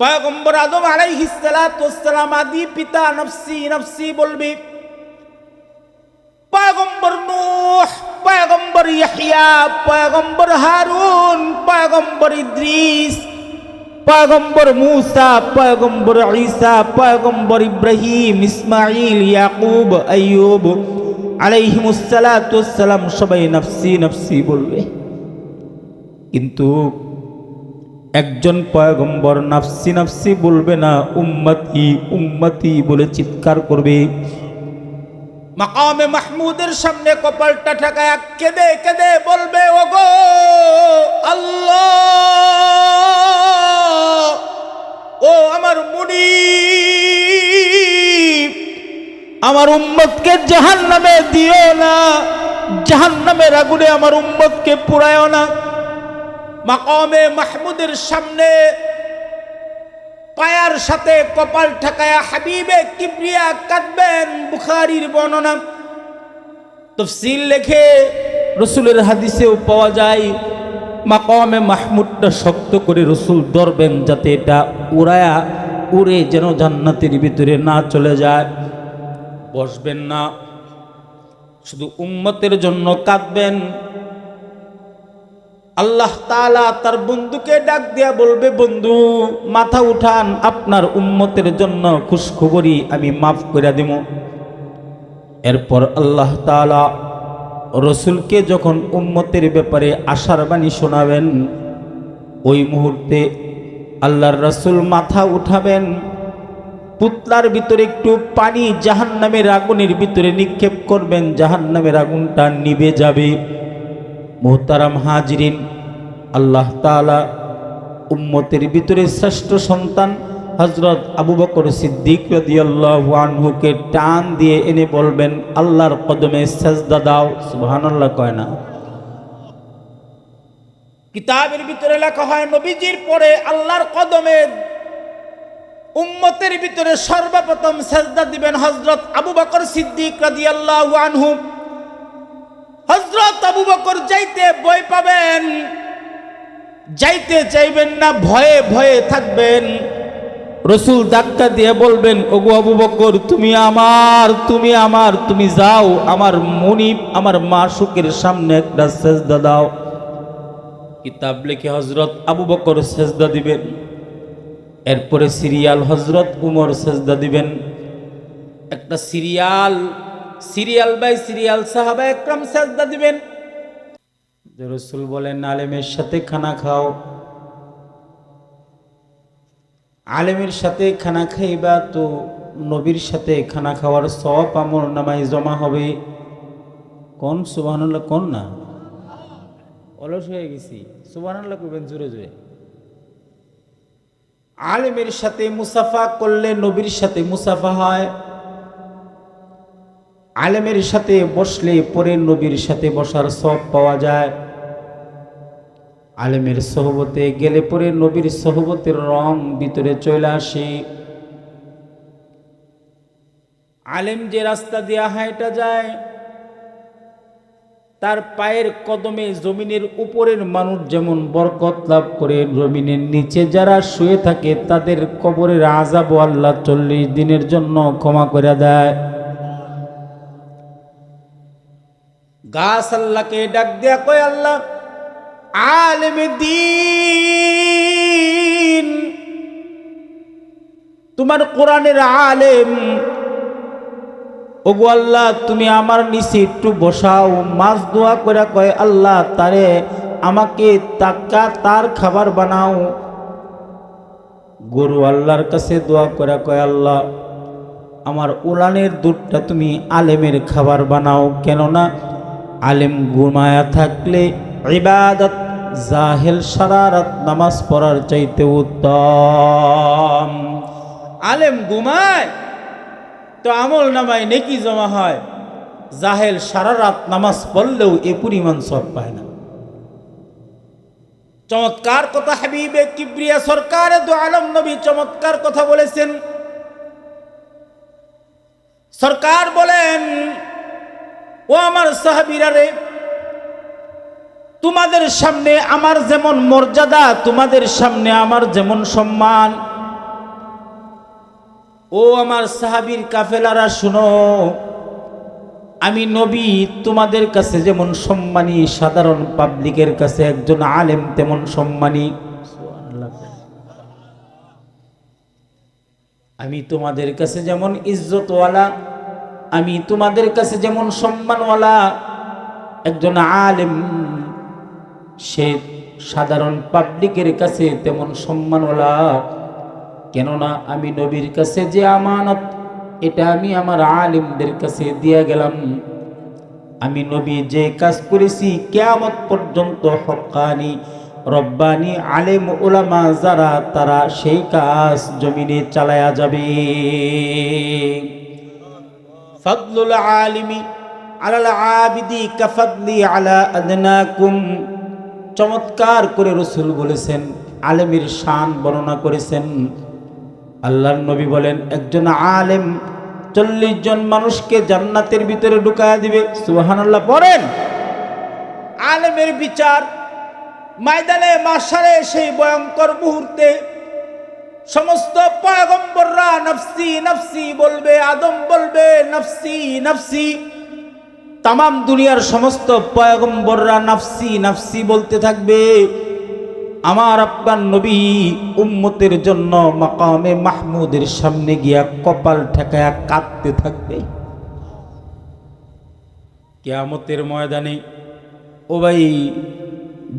পয়গম্বর আদম আলাইহিস সালাতু ওয়াস সালাম আদি পিতা নফসি নফসি বলবে। পয়গম্বর নূহ, পয়গম্বর ইয়াহইয়া, পয়গম্বর হারুন, পয়গম্বর ইদ্রিস, পয়গম্বর মূসা, পয়গম্বর ঈসা, পয়গম্বর ইব্রাহিম, ইসমাঈল, ইয়াকুব, আইয়ুব আলাইহিমুস সালাতু ওয়াস সালাম সবাই নফসি নফসি বলবে। কিন্তু একজন পয়গম্বর নফসি নফসি বলবে না, উম্মতি উম্মতি বলে চিৎকার করবে। মাকামে মাহমুদের সামনে কপালটা ঠেকায় কেঁদে কেঁদে বলবে, ওগো আল্লাহ, ও আমার মুনিব, আমার উম্মতকে জাহান্নামে দিও না, জাহান্নামের আগুনে আমার উম্মতকে পুড়ায়ও না। মাকামে মাহমুদের সামনে পায়ার সাথে কপাল ঠেকায়া হাবিবে কিবরিয়া কাঁদবেন। বুখারীর বর্ণনা, তাফসীর লেখে রাসূলের হাদিসেও পাওয়া যায়, মাকামে মাহমুদটা শক্ত করে রাসূল ধরবেন যাতে এটা উড়ে যেন জান্নাতের ভিতরে না চলে যায়। বসবেন না, শুধু উম্মতের জন্য কাঁদবেন। আল্লাহ তাআলা তার বন্ধুকে ডাক দিয়া বলবে, বন্ধু মাথা উঠান, আপনার উম্মতের জন্য খুশখবরি আমি মাফ করে দেব। এরপর আল্লাহ তাআলা রসুলকে যখন উম্মতের ব্যাপারে আশার বাণী শোনাবেন, ওই মুহূর্তে আল্লাহর রসুল মাথা উঠাবেন, পুতলার ভিতরে একটু পানি জাহান্নামের আগুনের ভিতরে নিক্ষেপ করবেন, জাহান্নামের আগুনটা নিভে যাবে। মুহতারাম হাজরিন, আল্লাহ তাআলা উম্মতের ভিতরে শ্রেষ্ঠ সন্তান হযরত আবু বকর সিদ্দিক রাদিয়াল্লাহু আনহুকে টান দিয়ে এনে বলবেন, আল্লাহর কদমে সেজদা দাও। সুবহানাল্লাহ কয় না? কিতাবের ভিতরে লেখা হয়, নবীজির পরে আল্লাহর কদমে উম্মতের ভিতরে সর্বপ্রথম সেজদা দিবেন হযরত আবু বকর সিদ্দিক রাদিয়াল্লাহু আনহু। হযরত আবু বকর যাইতে ভয় পাবেন, যাইতে চাইবেন না, ভয়ে ভয়ে থাকবেন। রাসূল ধাক্কা দিয়ে বলবেন, ওগো আবু বকর, তুমি আমার, তুমি আমার, তুমি যাও, আমার মুনিব, আমার মাশুকের সামনে একটা সেজদা দাও। কিতাব লিখে হযরত আবু বকর সেজদা দিবেন, এরপরে সিরিয়াল হযরত উমর সেজদা দিবেন। একটা সিরিয়াল বাই সিরিয়াল সাহাবা একরাম সেজদা দিবেন। রাসূল বলেন, আলেমের সাথে খানা খাও, আলেমের সাথে খানা খাইবা তো নবীর সাথে খানা খাওয়ার সওয়াব আমল নামায় জমা হবে। কোন সুবহানাল্লাহ কোন না? অলস হয়ে গেছি, সুবহানাল্লাহ কইবেন জোরে জোরে। আলেমের সাথে মুসাফা করলে নবীর সাথে মুসাফা হয়, আলেমের সাথে বসলে পরে নবীর সাথে বসার সওয়াব পাওয়া যায়। আলেমের সোহবতে গেলে পরে নবীর সোহবতের রং ভিতরে চলে আসে। আলেম যে রাস্তা দিয়া হাঁটা যায়, তার পায়ের কদমে জমিনের উপরের মানুষ যেমন বরকত লাভ করে, জমিনের নিচে যারা শুয়ে থাকে তাদের কবরের আযাব আল্লাহ 40 দিনের জন্য ক্ষমা করে দেয়। গাছ আল্লাহকে ডাক দেয়া কয়, আল্লাহ আলেমে দ্বীন, তোমার কোরআনের আলেম, ওগো আল্লাহ তুমি আমার নিচে একটু বসাও। মাছ দোয়া করে কয়, আল্লাহ তারে আমাকে তার খাবার বানাও। গরু আল্লাহর কাছে দোয়া করে কয়, আল্লাহ আমার উলানের দুধটা তুমি আলেমের খাবার বানাও। কেননা আলেম ঘুমায়া থাকলে ইবাদত জাহেল সারা রাত নামাজ পড়ার চাইতে উত্তম। আলেম ঘুমায় তো আমল নামায় নেকি জমা হয়, জাহেল সারা রাত নামাজ পড়লেও এ পরিমাণ সওয়াব পায় না। চমৎকার কথা হাবিবে কিবরিয়া সরকারে দু আলম নবী চমৎকার কথা বলেছেন। সরকার বলেন, ও আমার সাহাবীরা রে, তোমাদের সামনে আমার যেমন মর্যাদা, তোমাদের সামনে আমার যেমন সম্মান, ও আমার সাহাবীর কাফেলারা শোনো, আমি নবী তোমাদের কাছে যেমন সম্মানী, সাধারণ পাবলিকের কাছে একজন আলেম তেমন সম্মানী। আমি তোমাদের কাছে যেমন ইজ্জতওয়ালা, আমি তোমাদের কাছে যেমন সম্মানওয়ালা, একজন আলেম সে সাধারণ পাবলিকের কাছে তেমন সম্মানওয়ালা। কেননা আমি নবীর কাছে যে আমানত, এটা আমি আমার আলেমদের কাছে দিয়ে গেলাম। আমি নবী যে কাজ করেছি কিয়ামত পর্যন্ত হক্কানি রব্বানি আলেম উলামা যারা, তারা সেই কাজ জমিনে চালায়া যাবে। ফাদলুল আলিমি আলাল আবিদি কাফাদলি আলা আদনাকুম। চমৎকার করে রাসূল বলেছেন, আলেমের শান বর্ণনা করেছেন। আল্লাহর নবী বলেন, একজন আলেম 40 জন মানুষকে জান্নাতের ভিতরে ঢুকায়া দিবে। সুবহানাল্লাহ পড়েন। আলেমের বিচার ময়দানে মাশারে, সেই ভয়ঙ্কর মুহূর্তে সমস্ত পয়গম্বররা নফসি নফসি বলবে, আদম বলবে নফসি নফসি। তামাম দুনিয়ার সমস্ত পয়গম্বররা নফসি নফসি বলতে থাকবে। আমার আপনার নবী উম্মতের জন্য মাকামে মাহমুদের সামনে গিয়া কপাল ঠেকায়া কাঁদতে থাকবে। কিয়ামতের ময়দানে ও ভাই,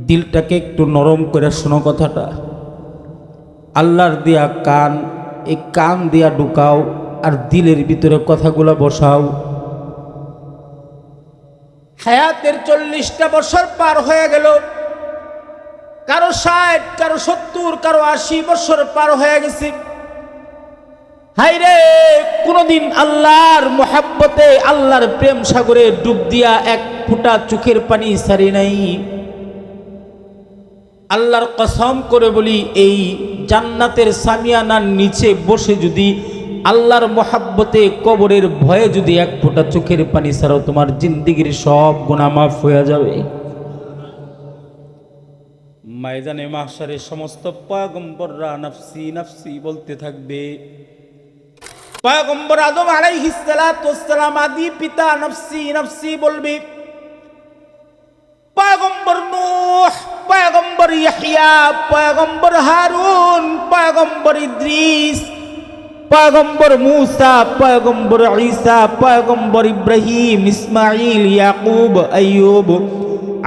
দিলটাকে একটু নরম করে শোনো কথাটা। আল্লাহর দিয়া কান, এই কান দিয়া ঢুকাও আর দিলের ভিতরে কথাগুলো বসাও। হায়াতের 40টা বছর পার হয়ে গেল, কারো 60, কারো 70, কারো 80 বছর পার হয়ে গেছে। হায়রে, কোনদিন আল্লাহর মোহাব্বতে, আল্লাহর প্রেম সাগরে ডুব দিয়া এক ফোঁটা চোখের পানি সারি নাই। আল্লাহর কসম করে বলি, এই জান্নাতের সামিয়ানার নিচে বসে যদি আল্লাহর মোহাব্বতে, কবরের ভয়ে যদি এক ফোঁটা চোখের পানি ছাড়াও, তোমার জিন্দেগির সব গুনাহ মাফ হয়ে যাবে। ময়দানে মাহশারে সমস্ত পয়গম্বররা নফসি নফসি বলতে থাকবে। পয়গম্বর আদম আলাইহিস সালাতু ওয়াস সালাম আদি পিতা নফসি নফসি বলবে। পয়গম্বর নূহ, পয়গম্বর ইয়াহইয়া, পয়গম্বর হারুন, পয়গম্বর ইদ্রিস, পয়গম্বর মূসা, পয়গম্বর ঈসা, পয়গম্বর ইব্রাহিম, ইসমাঈল, ইয়াকুব, আইয়ুব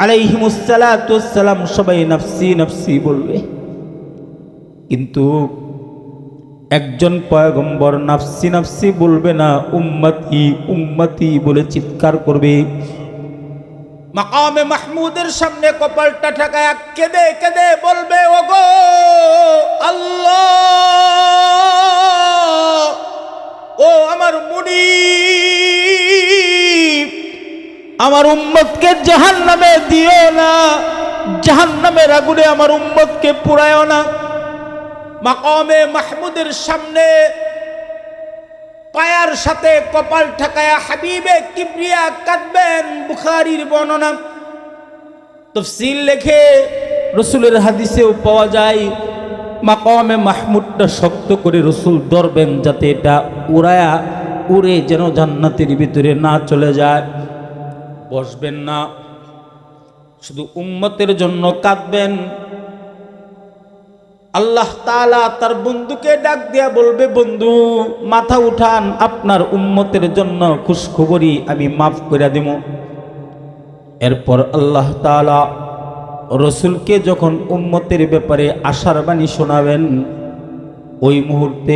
আলাইহিমুস সালাতু ওয়াস সালাম সবাই নফসি নফসি বলবে। কিন্তু একজন পয়গম্বর নফসি নফসি বলবে না, উম্মতি উম্মতি বলে চিৎকার করবে। মাকামে মাহমুদের সামনে কপালটা ঠেকায়া কেঁদে কেঁদে বলবে, ওগো আল্লাহ, ও আমার মুনিব, আমার উম্মতকে জাহান্নামে দিও না, জাহান্নামের আগুনে আমার উম্মতকে পুড়ায়ও না। মাকামে মাহমুদের সামনে পায়ার সাথে কপাল ঠেকায়া হাবিবে কিবরিয়া কাঁদবেন। বুখারীর বর্ণনা, তাফসীর লেখে, রাসূলের হাদিসেও পাওয়া যায়, মাকামে মাহমুদটা শক্ত করে রাসূল ধরবেন, যাতে এটা উড়ে যেন জান্নাতের ভিতরে না চলে যায়। বসবেন না, শুধু উম্মতের জন্য কাঁদবেন। আল্লাহ তাআলা তার বন্ধুকে ডাক দিয়া বলবে, বন্ধু মাথা উঠান, আপনার উম্মতের জন্য খুশখবরি আমি মাফ করে দেব। এরপর আল্লাহ তাআলা রসুলকে যখন উম্মতের ব্যাপারে আশার বাণী শোনাবেন, ওই মুহূর্তে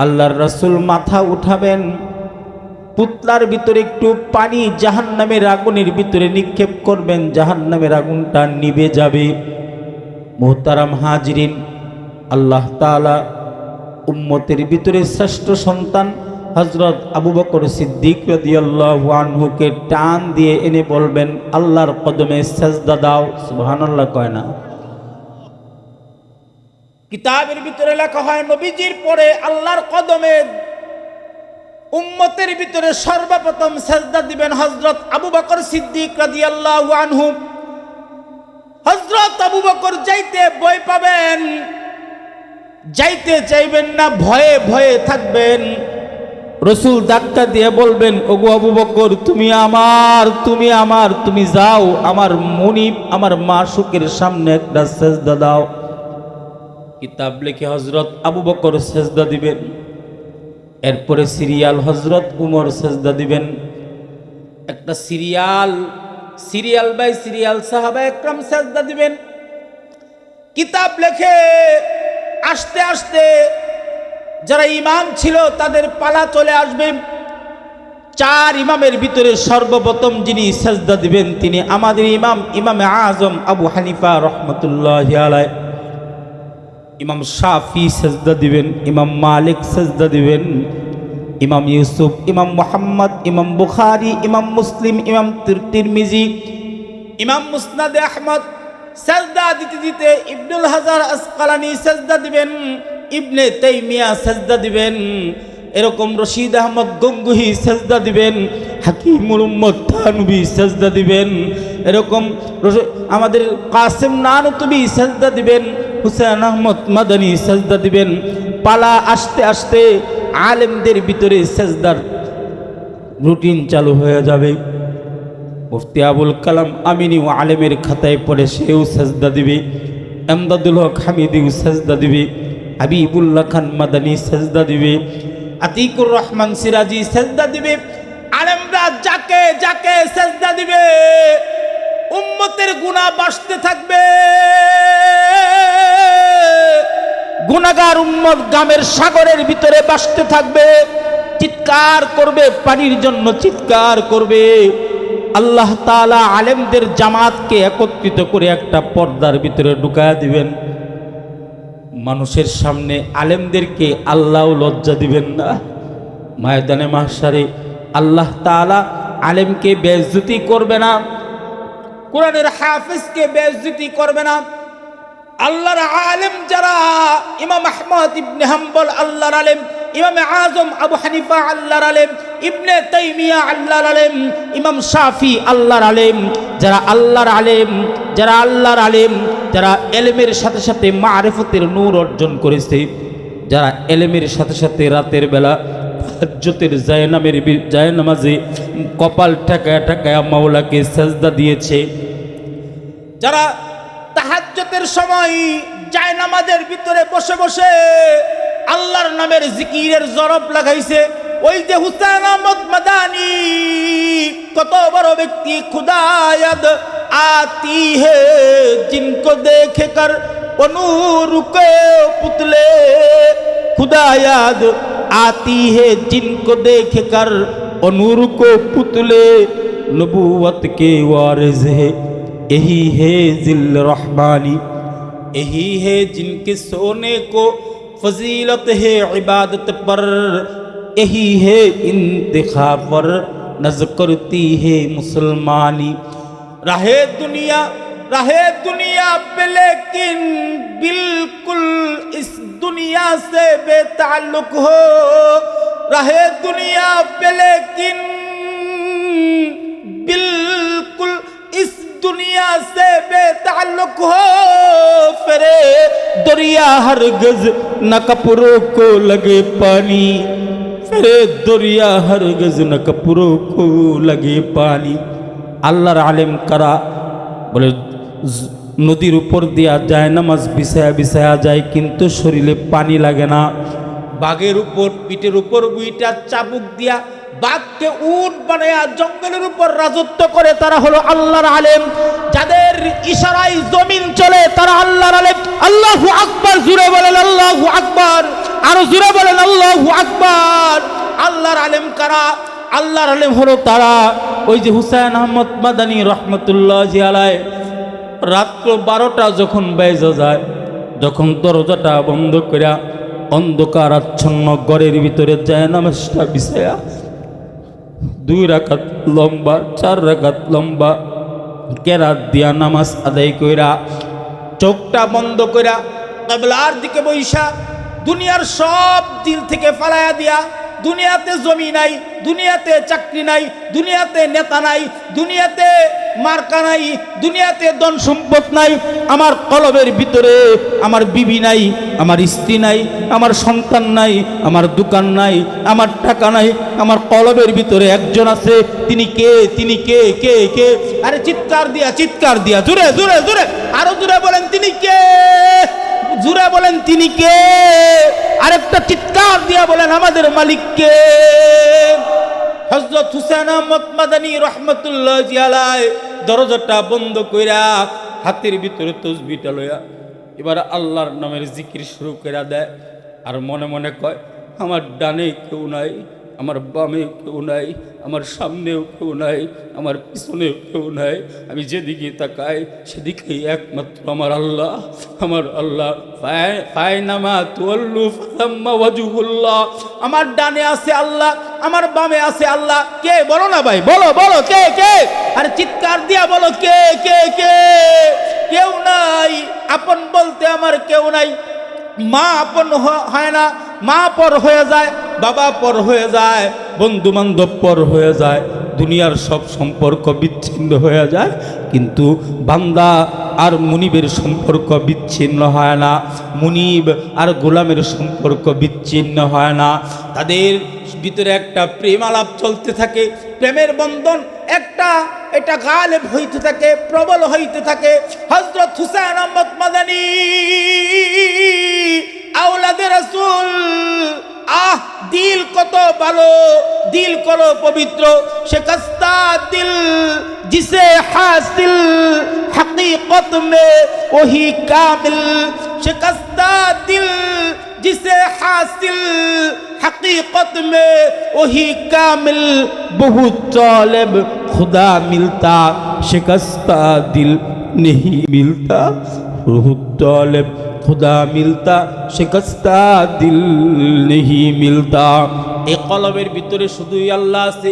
আল্লাহর রসুল মাথা উঠাবেন, পুতলার ভিতরে একটু পানি জাহান্নামের আগুনের ভিতরে নিক্ষেপ করবেন, জাহান্নামের আগুনটা নিভে যাবে। মুহতারাম হাজিরিন, আল্লাহ তাআলা উম্মতের ভিতরে শ্রেষ্ঠ সন্তান হযরত আবু বকর সিদ্দিক রাদিয়াল্লাহু আনহুকে টান দিয়ে এনে বলবেন, আল্লাহর কদমে সেজদা দাও। সুবহানাল্লাহ কয় না? কিতাবের ভিতরে লেখা হয়, নবীজির পরে আল্লাহর কদমে উম্মতের ভিতরে সর্বপ্রথম সেজদা দিবেন হযরত আবু বকর সিদ্দিক রাদিয়াল্লাহু আনহু। হযরত আবু বকর যাইতে ভয় পাবেন, যাইতে চাইবেন না, ভয়ে ভয়ে থাকবেন। রসুল ধাক্কা দিয়ে বলবেন, ওগো আবু বকর, তুমি আমার, তুমি আমার, তুমি যাও, আমার মুনিব, আমার মাশুকের সামনে একটা সেজদা দাও। কিতাব লিখে হযরত আবু বকর সেজদা দিবেন, এরপরে সিরিয়াল হযরত উমর সেজদা দিবেন। একটা সিরিয়াল সিরিয়াল বাই সিরিয়াল সাহাবা একরাম সেজদা দিবেন। কিতাব লেখে আস্তে আস্তে যারা ইমাম ছিল তাদের পালা চলে আসবে। 4 ইমামের ভিতরে সর্বপ্রথম যিনি সেজদা দিবেন তিনি আমাদের ইমাম, ইমামে আজম আবু হানিফা রহমতুল্লাহি আলাইহি। ইমাম শাফি সেজদা দিবেন, ইমাম মালিক সেজদা দিবেন, ইমাম ইউসুফ, ইমাম মুহাম্মদ, ইমাম বুখারী, ইমাম মুসলিম, ইমাম তিরমিজি, ইমাম মুসনাদে আহমদ সেজদা দিতে দিতে ইবনুল হাজার আসকালানি সেজদা দিবেন, ইবনে তাইমিয়া সেজদা দিবেন, এরকম রশিদ আহমদ গঙ্গুহি সেজদা দিবেন, হাকিমুল উম্মত থানভী সেজদা দিবেন, এরকম আমাদের কাসেম নানতুবি সেজদা দিবেন, হুসেন আহমদ মাদানী সেজদা দিবেন। পালা আস্তে আস্তে আলেমদের ভিতরে সেজদার রুটিন চালু হয়ে যাবে। মুফতি আবুল কালাম আমিনী ও আলেমের খাতায় পড়ে সেও সেজদা দিবে, এমদাদুল হক হামিদিও সেজদা দিবে, হাবিবুল্লাহ খান মাদানী সেজদা দিবে, আতিকুর রহমান সিরাজি সেজদা দিবে। আলেমরা যাকে যাকে সেজদা দিবে উম্মতের গুনাহ বাড়তে থাকবে। গুনাহগার উম্মত গ্রামের সাগরের ভিতরে বাসতে থাকবে, চিৎকার করবে, পানির জন্য চিৎকার করবে। আল্লাহ তাআলা আলেমদের জামাতকে একত্রিত করে একটা পর্দার ভিতরে ঢুকায়া দিবেন। মানুষের সামনে আলেমদেরকে আল্লাহ লজ্জা দিবেন না। ময়দানে মাহশারে আল্লাহ তাআলা আলেমকে বেইজ্জতি করবে না, কোরআনের হাফেজকে বেইজ্জতি করবে না। আল্লাহর আলেম যারা, ইমাম আহমদ ইবনে হাম্বল আল্লাহর আলেম, ইমামে আজম আবু হানিফা আল্লাহর আলেম, ইবনে তাইমিয়া আল্লাহর আলেম, ইমাম শাফি আল্লাহর আলেম, যারা আল্লাহর আলেম, যারা আল্লাহর আলেম, যারা এলেমের সাথে সাথে মারিফতের নূর অর্জন করেছে, যারা এলেমের সাথে সাথে রাতের বেলা তাহাজ্জুদের জায়নামাজে কপাল ঠেকায়া ঠেকায়া মাওলাকে সেজদা দিয়েছে, যারা তাহাজ্জুদের সময় জায়নামাজের ভিতরে বসে বসে আল্লাহর নামের জিকিরের জরব লাগাইছে। ওই যে হুসেন আহমদ মাদানী, কত বড় ব্যক্তি, খুদায়াদ आती है जिनको देख कर वो नूर के पुतले, खुदा याद आती है जिनको देख कर वो नूर को पुतले, नबूवत के वारिस है यही है जिल रहमानी, यही है जिनके सोने को फजीलत है इबादत पर, यही है इंतिखाब पर नज़र करती है मुसलमानी। रहे दुनिया पे लेकिन बिल्कुल इस दुनिया से बेताल्लुक हो, रहे दुनिया पे लेकिन बिल्कुल इस दुनिया से बेताल्लुक हो, फिरे दरिया हरगिज़ न कपड़ों को लगे पानी, फिरे दरिया हरगिज़ न कपड़ों को लगे पानी। আল্লাহর আলেম কারা বলে নদীর উপর দিয়া যায় নামাজ বিছায়া বিছায়া যায় কিন্তু শরীরে পানি লাগে না। বাঘের উপর পিঠের উপর বুইটা চাবুক দিয়া বাঘকে উট বানায়া জঙ্গলের উপর রাজত্ব করে তারা হলো আল্লাহর আলেম। যাদের ইশারায় জমিন চলে তারা আল্লাহর আলেম। আল্লাহু আকবার, জোরে বলেন আল্লাহু আকবার, আরো জোরে বলেন আল্লাহু আকবার। আল্লাহর আলেম কারা? আল্লাহর আলেম হলো তারা ওই যে হুসেন আহমদ মাদানী রহমতুল্লাহি আলাইহি রাত্র 12টা যখন বেজে যায়, যখন দরজাটা বন্ধ করে অন্ধকার আচ্ছন্ন ঘরের ভিতরে যায় নামাজটা বিছায়া 2 রাকাত লম্বা 4 রাকাত লম্বা কেরাত দিয়া নামাজ আদায় কইরা চোখটা বন্ধ কইরা কিবলার দিকে বইসা দুনিয়ার সব দিল থেকে ফালায়া দিয়া, দুনিয়াতে জমি নাই, দুনিয়াতে চাকরি নাই, দুনিয়াতে নেতা নাই, দুনিয়াতে মার্কা নাই, দুনিয়াতে ধন সম্পদ নাই, আমার কলবের ভিতরে আমার বিবি নাই, আমার স্ত্রী নাই, আমার সন্তান নাই, আমার দোকান নাই, আমার টাকা নাই, আমার কলবের ভিতরে একজন আছে। তিনি কে? তিনি কে? কে কে? আরে চিৎকার দিয়া জোরে জোরে জোরে আরো জোরে বলেন তিনি কে? জোরে বলেন তিনি কে? আরেকটা চিৎকার দিয়া বলেন আমাদের মালিক কে? হযরত হুসাইন আহমদ মাদানী রাহমাতুল্লাহি আলাইহি দরজাটা বন্ধ কইরা হাতের ভিতরে তাসবিহটা লইয়া এবার আল্লাহর নামের জিকির শুরু করে দেয়। আর মনে মনে কয়, আমার ডানে কেউ নাই, আমার বামে কেউ নাই, আমার সামনেও কেউ নাই, আমার পিছনেও কেউ নাই, আমি যেদিকে তাকাই সেদিকেই একমাত্র আমার আল্লাহ, আমার আল্লাহ। ফায়নামা তুওয়াল্লু ফাসাম্মা ওয়াজহুল্লাহ। আমার ডানে আছে আল্লাহ, আমার বামে আছে আল্লাহ। কে? বলো না ভাই, বলো বলো কে কে? আরে চিৎকার দিয়া বলো কে কে কে? কেউ নাই, আপন বলতে আমার কেউ নাই। মা আপন হয় না, মা পর হয়ে যায়, বাবা পর হয়ে যায়, বন্ধু বান্ধব পর হয়ে যায়, দুনিয়ার সব সম্পর্ক বিচ্ছিন্ন হয়ে যায়, কিন্তু বান্দা আর মুনিবের সম্পর্ক বিচ্ছিন্ন হয় না, মুনিব আর গোলামের সম্পর্ক বিচ্ছিন্ন হয় না। তাদের ভিতরে একটা প্রেম আলাপ চলতে থাকে, প্রেমের বন্ধন এটা গালেব হইতে থাকে, প্রবল হইতে থাকে। হযরত হুসাইন আহমদ মাদানী আওলাদে রাসূল, দিল কত ভালো, দিল কত পবিত্র। শিকস্তা দিল जिसे हासिल हकीकत में वही कामिल, शिकस्ता दिल जिसे हासिल हकीकत में वही कामिल, बहुत तालिब खुदा मिलता शिकस्ता दिल नहीं मिलता, बहुत तालिब खुदा मिलता शिकस्ता दिल नहीं मिलता। এই কলবের ভিতরে শুধুই আল্লাহ আছে।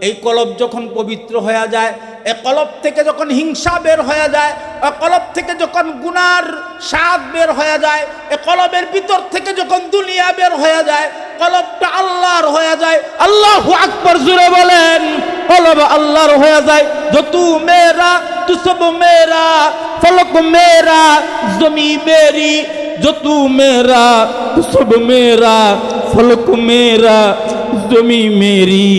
এই কলব যখন পবিত্র হয়ে যায়, এই কলব থেকে যখন হিংসা বের হয়ে যায়, এই কলব থেকে যখন গুনার স্বাদ বের হয়ে যায়, এই কলবের ভিতর থেকে যখন দুনিয়া বের হয়ে যায়, কলবটা আল্লাহর হয়ে যায়। আল্লাহু আকবার জোরে বলেন। কলব আল্লাহর হয়ে যায়। जो तू मेरा तू सब मेरा, फलक मेरा जमी मेरी, जो तू मेरा तू सब मेरा, फलक मेरा जमी मेरी,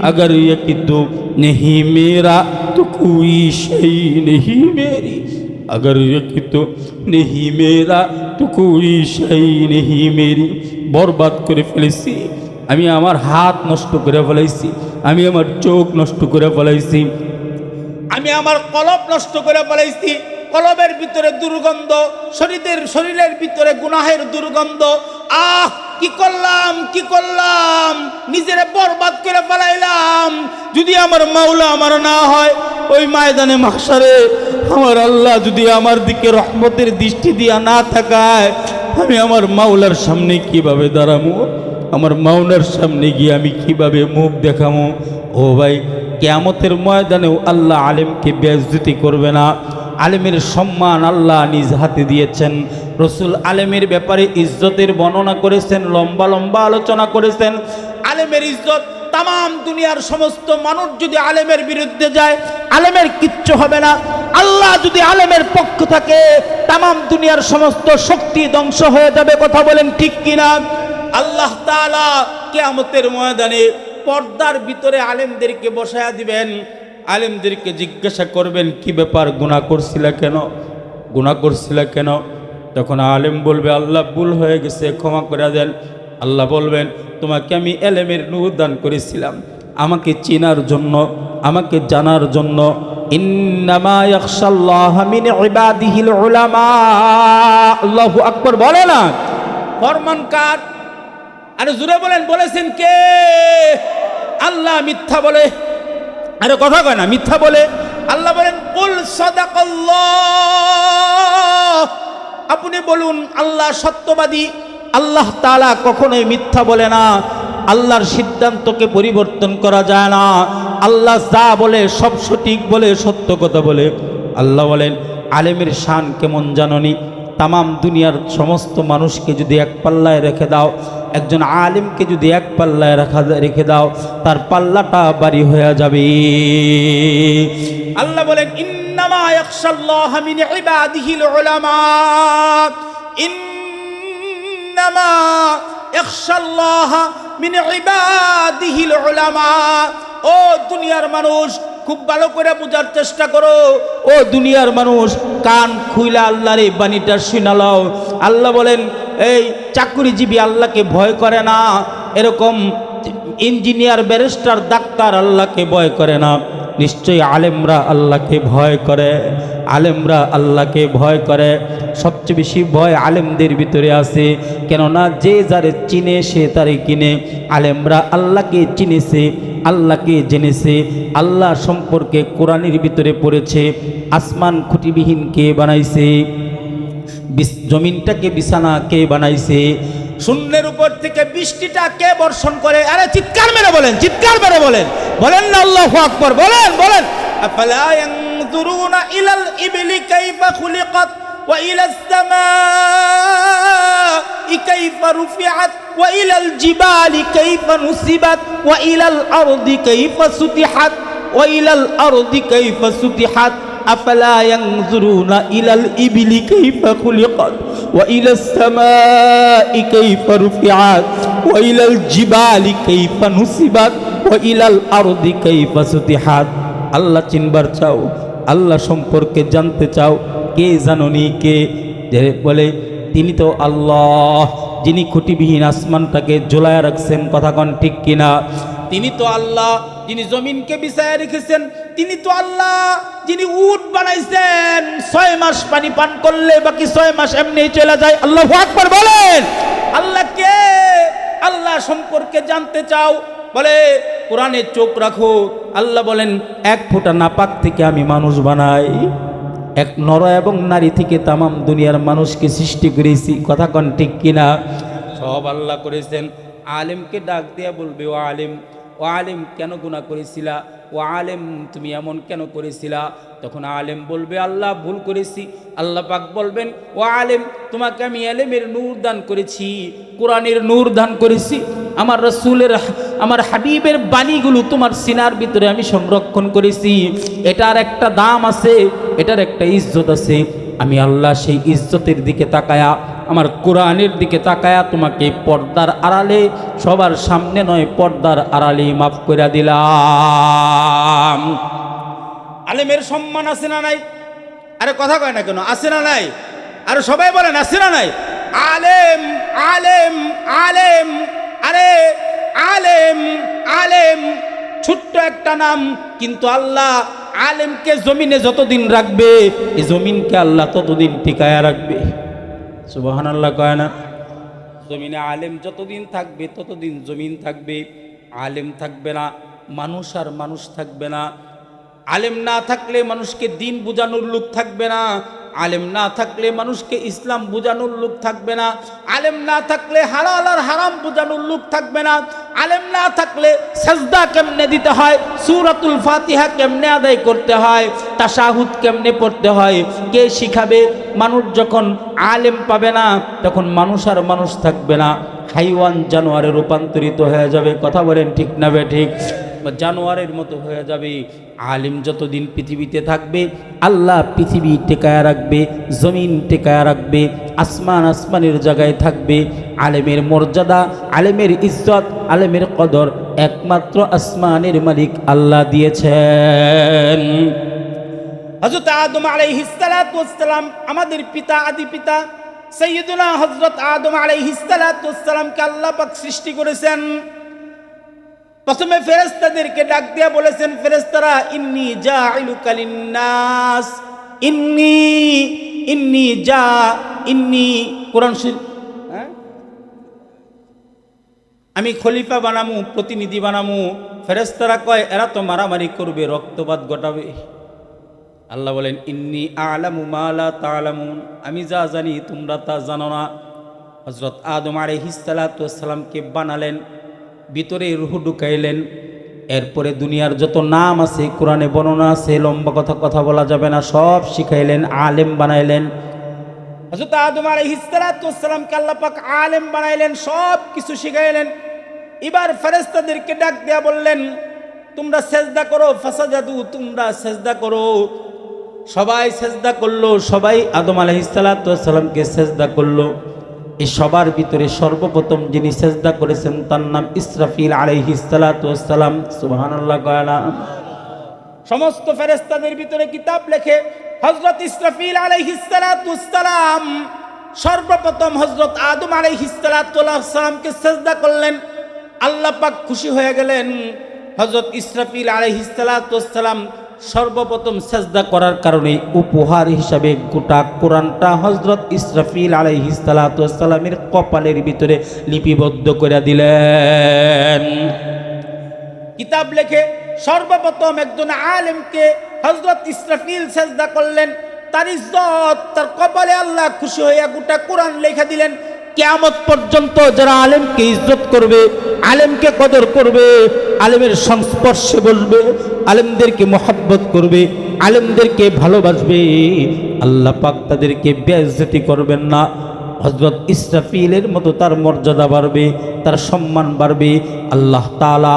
अगर ये कि तू नहीं मेरा तो कोई शई नहीं मेरी, अगर ये कि तू नहीं मेरा तो कोई शई नहीं मेरी। बर्बाद করে ফেলেছি আমি, আমার হাত নষ্ট করে ফেলাইছি আমি, আমার চোখ নষ্ট করে ফেলাইছি আমি, আমার কলব নষ্ট করে ফেলাইছি। কলবের ভিতরে দুর্গন্ধ, শরীরের ভিতরে গুনাহের দুর্গন্ধ। কি করলাম, নিজের বরবাদ করে ফেলাইলাম। যদি আমার মাওলা আমার না হয়, ওই ময়দানে মাহশারে আমার আল্লাহ যদি আমার দিকে রহমতের দৃষ্টি দিয়া না তাকায়, আমি আমার মাওলার সামনে কিভাবে দাঁড়াবো? আমার মাওলার সামনে গিয়ে আমি কিভাবে মুখ দেখাবো? ও ভাই, কিয়ামতের ময়দানেও আল্লাহ আলেমকে বেইজ্জতি করবে না। আলেমের সম্মান আল্লাহ নিজ হাতে দিয়েছেন। রসুল আলেমের ব্যাপারে ইজ্জতের বর্ণনা করেছেন, লম্বা লম্বা আলোচনা করেছেন। আলেমের ইজ্জত, তাম দুনিয়ার সমস্ত মানুষ যদি আলেমের বিরুদ্ধে যায়, আলেমের কিচ্ছু হবে না। আল্লাহ যদি আলেমের পক্ষ থাকে, তাম দুনিয়ার সমস্ত শক্তি ধ্বংস হয়ে যাবে। কথা বলেন ঠিক কিনা? আল্লাহ তাআলা কিয়ামতের ময়দানে পর্দার ভিতরে আলেমদেরকে বসায়া দিবেন। আলেমদেরকে জিজ্ঞাসা করবেন, কি ব্যাপার, গুনাহ করছিলা কেন? তখন আলেম বলবে, আল্লাহ ভুল হয়ে গেছে, ক্ষমা করে দেন। আল্লাহ বলবেন, তোমাকে আমি ইলমের নূর দান করেছিলাম, আমাকে চেনার জন্য, আমাকে জানার জন্য। ইন্নামা ইয়াখশাল্লাহা মিন ইবাদিহিল উলামা। আল্লাহু আকবার বলে না? ফরমান কার? আরে জোরে বলেন, বলেছেন কে? আল্লাহ মিথ্যা বলে? আরে কথা কয় না, মিথ্যা বলে? আল্লাহ বলেন, কুল সাদাকাল্লাহ, আপনি বলুন আল্লাহ সত্যবাদী। আল্লাহ তাআলা কখনোই মিথ্যা বলে না। আল্লাহর সিদ্ধান্তকে পরিবর্তন করা যায় না। আল্লাহ যা বলে সব সঠিক বলে, সত্য কথা বলে। আল্লাহ বলেন, আলেমের শান কেমন জাননি? তামাম দুনিয়ার সমস্ত মানুষকে যদি এক পাল্লায় রেখে দাও, একজন আলিমকে যদি এক পাল্লায় রেখে দাও, তার পাল্লাটা ভারী হয়ে যাবে। আল্লাহ বলেন ইন্নামা ইয়াখশাল্লাহা মিন ইবাদিহিল উলামা, ইন্নামা ইয়াখশাল্লাহা মিন ইবাদিহিল উলামা। ও দুনিয়ার মানুষ, খুব ভালো করে বোঝার চেষ্টা করো। ও দুনিয়ার মানুষ, কান খুইলা আল্লাহর এই বাণীটা শুনালাও। আল্লাহ বলেন এই চাকরিজীবী আল্লাহকে ভয় করে না, এরকম ইঞ্জিনিয়ার, ব্যারিস্টার, ডাক্তার আল্লাহকে ভয় করে না। নিশ্চয়ই আলেমরা আল্লাহকে ভয় করে, আলেমরা আল্লাহকে ভয় করে। সবচেয়ে বেশি ভয় আলেমদের ভিতরে আছে, কেননা যে যারে চিনে সে তারে কিনে। আলেমরা আল্লাহকে চিনেছে, আল্লাহকে জেনেছে, আল্লাহ সম্পর্কে কোরআনের ভিতরে পড়েছে। আসমান খুঁটিবিহীন কে বানাইছে, জমিনটাকে বিছানা কে বানাইছে, শূন্যের উপর থেকে বৃষ্টিটা কে বর্ষণ করে। আরে চিৎকার মেরে বলেন, চিৎকার মেরে বলেন, বলেন না আল্লাহু আকবার, বলেন বলেন। আফালা ইয়ানজুরুনা ইলাল ইবলি কাইফা খুলিকাত ওয়া ইলাস সামাই কাইফা রুফিআত ওয়া ইলাল জিবালি কাইফা নুসিবাত ওয়া ইলাল আরদি কাইফা সুতিহাত ওয়া ইলাল আরদি কাইফা সুতিহাত। আফালা ইয়ানজুরুনা ইলাল ইবলি কাইফা খুলিকাত ওয়া ইলাস সামাই কাইফা রুফিআত ওয়া ইলাল জিবালি কাইফা নুসিবাত ওয়া ইলাল আরদি কাইফা সুতিহাত। আল্লাহ চিনবার চাও, আল্লাহ সম্পর্কে জানতে চাও, কে জাননি কে? যে বলে তিনি তো আল্লাহ, যিনি খুঁটিবিহীন আসমানটাকে ঝোলায় রাখছেন। কথা কন ঠিক কিনা? তিনি তো আল্লাহ, যিনি জমিনকে বিছায়া রেখেছেন। তিনি তো আল্লাহ, যিনি উট বানাইছেন, 6 মাস পানি পান করলে বাকি 6 মাস এমনি চলে যায়। আল্লাহু আকবার বলেন। আল্লাহ কে? আল্লাহ সম্পর্কে জানতে চাও, বলে কোরআনে চোখ রাখো। আল্লাহ বলেন এক ফোঁটা নাপাক থেকে আমি মানুষ বানাই, এক নর এবং নারী থেকে তামাম দুনিয়ার মানুষকে সৃষ্টি করেছি। কথা কন ঠিক কিনা? সব আল্লাহ করেছেন। আলেমকে ডাক দিয়া বলবে ও আলেম, ও আলেম কেন গুনাহ করেছিলা? ও আলেম তুমি এমন কেন করেছিলা? তখন আলেম বলবে আল্লাহ ভুল করেছি। আল্লাহ পাক বলবেন ও আলেম তোমাকে আমি এলেমের নূর দান করেছি, কোরআনের নূর দান করেছি, আমার রসুলের, আমার হাবিবের বাণীগুলো তোমার সিনার ভিতরে আমি সংরক্ষণ করেছি। এটার একটা দাম আছে, এটার একটা ইজ্জত আছে। আমি আল্লাহ সেই ইজ্জতের দিকে তাকায়া, আমার কোরআনের দিকে তাকায়া তোমাকে পর্দার আড়ালে, সবার সামনে নয় পর্দার আড়ালে মাফ করে দিলাম। আলেমের সম্মান আছে না নাই? আরে কথা কয় না কেন? আছে না নাই? আরে সবাই বলেন আছে না নাই? আলেম আলেম আলেম, আরে আলেম আলেম ছোট্ট একটা নাম, কিন্তু আল্লাহ আলেমকে জমিনে যতদিন রাখবে, এই জমিনকে আল্লাহ ততদিন টিকায়া রাখবে। সুবহানাল্লাহ কয় না? জমিনে আলেম যতদিন থাকবে ততদিন জমিন থাকবে। আলেম থাকবে না, মানুষ আর মানুষ থাকবে না। আলেম না থাকলে মানুষকে দিন বোঝানোর লোক থাকবে না। আলেম না থাকলে মানুষকে ইসলাম বোঝানোর লোক থাকবে না। আলেম না থাকলে হালাল আর হারাম বোঝানোর লোক থাকবে না। আলেম না থাকলে সাজদা কেমনে দিতে হয়, সূরাতুল ফাতিহা কেমনে আদায় করতে হয়, তাশাহুদ কেমনে পড়তে হয়, কে শিখাবে? মানুষ যখন আলেম পাবে না, তখন মানুষ আর মানুষ থাকবে না, হাইওয়ান জানোয়ারে রূপান্তরিত হয়ে যাবে। কথা বলেন ঠিক না বে ঠিক? জানোয়ারের মতো হয়ে যাবে। আলিম যতদিন পৃথিবীতে থাকবে আল্লাহ পৃথিবী টেকায়া রাখবে, জমিন টেকায়া রাখবে, আসমান আসমানের জায়গায় থাকবে। আলেমের মর্যাদা, আলেমের ইজ্জত, আলেমের কদর একমাত্র আসমানের মালিক আল্লাহ দিয়েছেন। হযরত আদম আলাইহিস সালাতু ওয়াস সালাম, আমাদের পিতা, আদি পিতা সাইয়্যিদুনা হযরত আদম আলাইহিস সালাতু ওয়াস সালামকে আল্লাহ পাক সৃষ্টি করেছেন। প্রথমে ফেরেশতাদেরকে ডাক দিয়া বলেছেন, ফেরেশতারা ইন্নী জাইলুকা লিন্নাস, ইন্নী কোরআন শরীফ, আমি খলিফা বানামু, প্রতিনিধি বানামু। ফেরেশতারা কয় এরা তো মারামারি করবে, রক্তপাত ঘটাবে। আল্লাহ বলেন ইন্নী আ'লামু মা লা তা'লামুন, আমি যা জানি তোমরা তা জানো না। হযরত আদম আলাইহিস সালাতু ওয়াস সালামকে বানালেন, ভিতরে রূহ ঢুকাইলেন। এরপরে দুনিয়ার যত নাম আছে, কোরআনে বর্ণনা আছে, লম্বা কথা বলা যাবে না, সব শিখাইলেন, আলেম বানাইলেন। হযরত আদম আলাইহিস সালাতু ওয়াস সালামকে আল্লাহ পাক আলেম বানাইলেন, সব কিছু শিখাইলেন। এবার ফেরেশতাদেরকে ডাক দিয়া বললেন, তোমরা সেজদা করো। ফাসাজাদু, তোমরা সেজদা করো। সবাই সেজদা করলো, সবাই আদম আলাইহিস সালাতু ওয়াস সালামকে সেজদা করলো। এই সবার ভিতরে সর্বপ্রথম যিনি সেজদা করেছেন তার নাম ইসরাফিল আলাইহিস সালাতু ওয়াস সালাম। সুবহানাল্লাহ কয়লা। সমস্ত ফেরেশতাদের ভিতরে কিতাব লেখে হযরত ইসরাফিল আলাইহিস সালাতু ওয়াস সালাম সর্বপ্রথম হযরত আদম আলাইহিস সালাতু ওয়াস সালামকে সেজদা করলেন। আল্লাহ পাক খুশি হয়ে গেলেন। হযরত ইসরাফিল আলাইহিস সালাতু ওয়াস সালাম সর্বপ্রথম সেজদা করার কারণে উপহার হিসাবে গোটা কোরআনটা হযরত ইসরাফিল আলাইহিস সালাতু ওয়াস সালামের কপালের ভিতরে লিপিবদ্ধ করে দিলেন। কিতাব লেখে সর্বপ্রথম একজন আলেমকে হযরত ইসরাফিল সেজদা করলেন। তার ইজ্জত, তার কপালে আল্লাহ খুশি হইয়া গোটা কোরআন লেখা দিলেন। কিয়ামত পর্যন্ত যারা আলেমকে ইজ্জত করবে, আলেমকে কদর করবে, আলেমের সংস্পর্শে বসবে, আলেমদেরকে মহব্বত করবে, আলেমদেরকে ভালোবাসবে, আল্লাহ পাক তাদেরকে বেইজ্জতি করবেন না। হযরত ইসরাফিলের মতো তার মর্যাদা বাড়বে, তার সম্মান বাড়বে। আল্লাহ তাআলা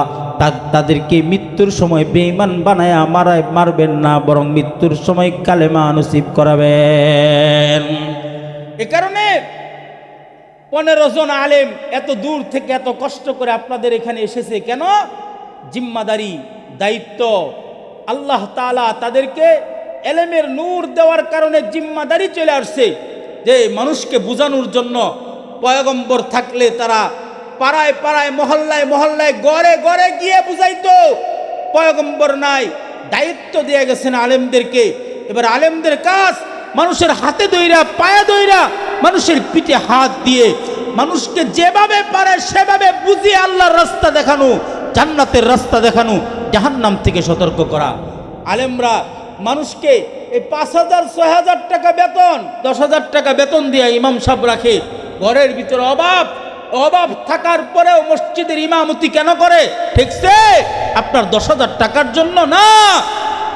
তাদেরকে মৃত্যুর সময় বেঈমান বানায় মারবেন না, বরং মৃত্যুর সময় কালেমা নসিব করাবেন। এ কারণে 15 জন আলেম এত দূর থেকে এত কষ্ট করে আপনাদের এখানে এসেছে কেন? জিম্মাদারি, দায়িত্ব। আল্লাহ তাআলা তাদেরকে এলেমের নূর দেওয়ার কারণে জিম্মাদারি চলে আসছে যে মানুষকে বোঝানোর জন্য। পয়গম্বর থাকলে তারা পাড়ায় পাড়ায়, মহল্লায় মহল্লায়, ঘরে ঘরে গিয়ে বুঝাইতো। পয়গম্বর নাই, দায়িত্ব দিয়ে গেছেন আলেমদেরকে। এবার আলেমদের কাজ মানুষের হাতে দইরা, পায়ে দইরা, মানুষের পিঠে হাত দিয়ে মানুষকে যেভাবে পারে সেভাবে বুঝিয়ে আল্লাহর রাস্তা দেখানো, জান্নাতের রাস্তা দেখানো, জাহান্নাম থেকে সতর্ক করা। আলেমরা মানুষকে এই 5,000 6,000 টাকা বেতন, 10,000 টাকা বেতন দিয়ে ইমাম সাহেব রাখে। ঘরের ভিতরে অভাব থাকার পরেও মসজিদের ইমামতি কেন করে? ঠিকছে, আপনার 10,000 টাকার জন্য না,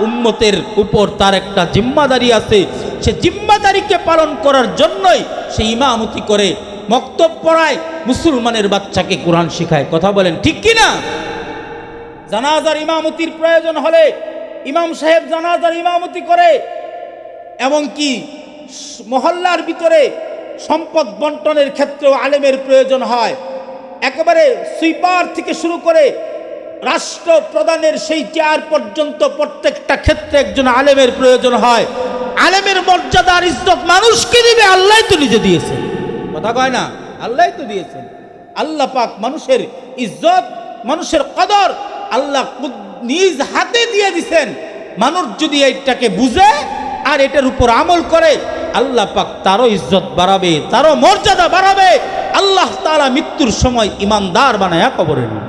উম্মতের উপর তার একটা জিম্মাদারি আছে। সে জিম্মাদারিকে পালন করার জন্যই সে ইমামতি করে, মক্তব পড়ায়, মুসলমানের বাচ্চাকে কোরআন শেখায়। কথা বলেন ঠিক কি না? জানাজার ইমামতির প্রয়োজন হলে ইমাম সাহেব জানাজার ইমামতি করে। এমনকি মহল্লার ভিতরে সম্পদ বন্টনের ক্ষেত্রেও আলেমের প্রয়োজন হয়। একেবারে সুইপার থেকে শুরু করে রাষ্ট্র প্রধানের সেই চেয়ার পর্যন্ত প্রত্যেকটা ক্ষেত্রে একজন আলেমের প্রয়োজন হয়। আলেমের মর্যাদা আর ইজ্জত মানুষকে দিবে, আল্লাহ তো নিজে দিয়েছেন। কথা কয় না? আল্লাহ তো দিয়েছেন। আল্লাহ পাক মানুষের ইজ্জত, মানুষের কদর আল্লাহ নিজ হাতে দিয়ে দিছেন। মানুষ যদি এইটাকে বুঝে আর এটার উপর আমল করে, আল্লাহ পাক তারও ইজ্জত বাড়াবে, তারও মর্যাদা বাড়াবে। আল্লাহ তাআলা মৃত্যুর সময় ইমানদার বানায়া কবরে নেন।